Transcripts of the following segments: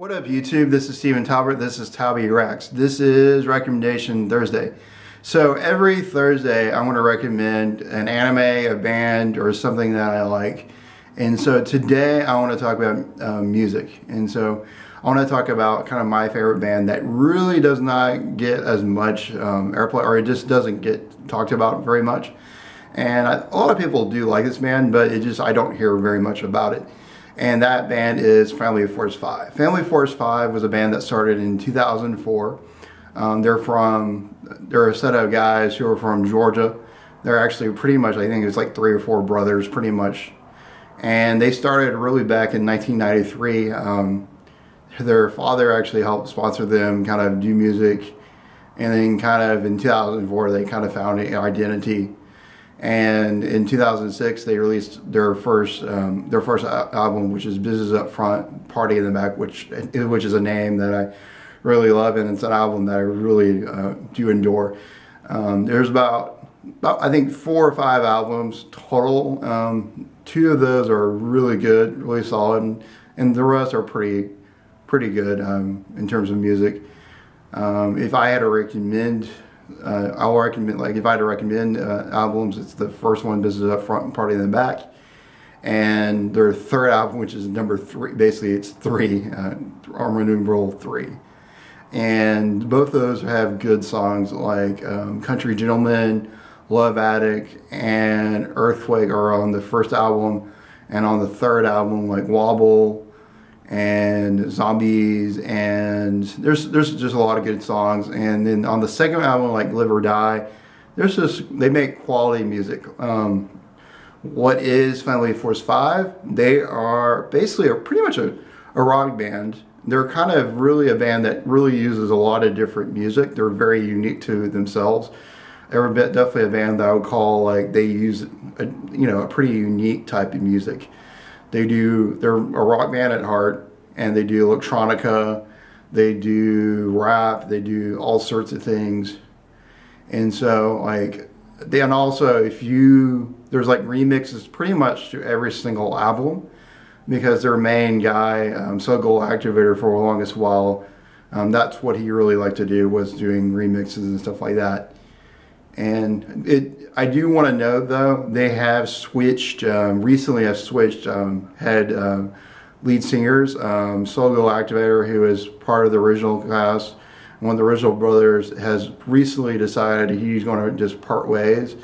What up YouTube, this is Steven Talbert, this is TalbyReacts. This is Recommendation Thursday. So every Thursday I want to recommend an anime, a band, or something that I like. And so today I want to talk about music. And so I want to talk about kind of my favorite band that really does not get as much airplay, or it just doesn't get talked about very much. And a lot of people do like this band, but I don't hear very much about it. And that band is Family Force 5. Family Force 5 was a band that started in 2004. They're a set of guys who are from Georgia. They're actually pretty much, I think it's like 3 or 4 brothers pretty much. And they started really back in 1993. Their father actually helped sponsor them, kind of do music. And then kind of in 2004 they kind of found an identity. And in 2006 they released their first album, which is Business Up Front, Party in the Back, which is a name that I really love, and it's an album that I really do adore. There's about I think 4 or 5 albums total. 2 of those are really good, really solid, and the rest are pretty good in terms of music. If I had to recommend, I'll recommend, like, if I had to recommend albums, it's the first one, Business Up Front and Party in the Back, and their third album, which is number 3. Basically, it's 3, Roman numeral 3, and both of those have good songs like Country Gentleman, Love Addict, and Earthquake are on the first album, and on the third album, like Wobble and Zombies, and there's just a lot of good songs. And then on the second album, like Live or Die, they make quality music. What is Family Force 5? They are basically pretty much a rock band. They're kind of really a band that really uses a lot of different music. They're very unique to themselves. They're definitely a band that I would call, like, they use a pretty unique type of music. They're a rock band at heart, and they do electronica, they do rap, they do all sorts of things. And so, like, and also there's like remixes pretty much to every single album, because their main guy, Soul Activator, for the longest while, that's what he really liked to do, was doing remixes and stuff like that. And I do want to note, though, they have switched, recently have switched head lead singers. Soul Activator, who is part of the original cast, one of the original brothers, has recently decided he's going to just part ways.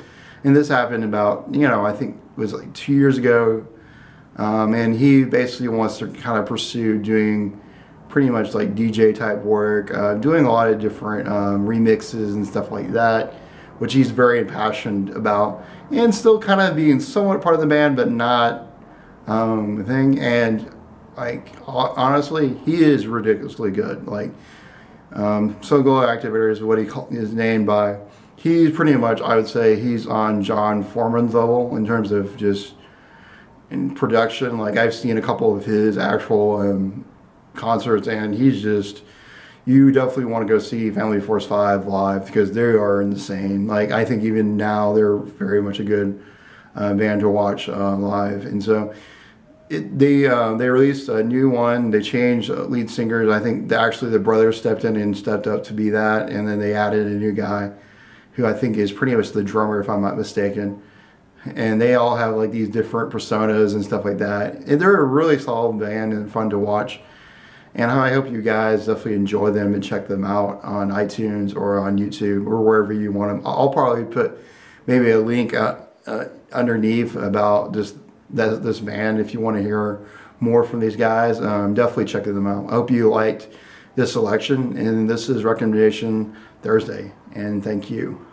And this happened about, I think it was like 2 years ago. And he basically wants to kind of pursue doing pretty much like DJ type work, doing a lot of different remixes and stuff like that, which he's very passionate about, and still kind of being somewhat part of the band, but not a thing. And, like, honestly, he is ridiculously good. Like, Soul Activator is what he is named by. He's pretty much, I would say, he's on John Foreman's level in terms of just in production. Like, I've seen a couple of his actual concerts, and he's just, you definitely want to go see Family Force 5 live, because they are insane. Like, I think even now they're very much a good band to watch live. And so they released a new one. They changed lead singers. I think actually the brothers stepped in and stepped up to be that, and then they added a new guy who I think is pretty much the drummer, if I'm not mistaken. And they all have like these different personas and stuff like that. And they're a really solid band and fun to watch. And I hope you guys definitely enjoy them and check them out on iTunes or on YouTube or wherever you want them. I'll probably put maybe a link underneath about just this band if you want to hear more from these guys. Definitely check them out. I hope you liked this selection, and this is Recommendation Thursday, and thank you.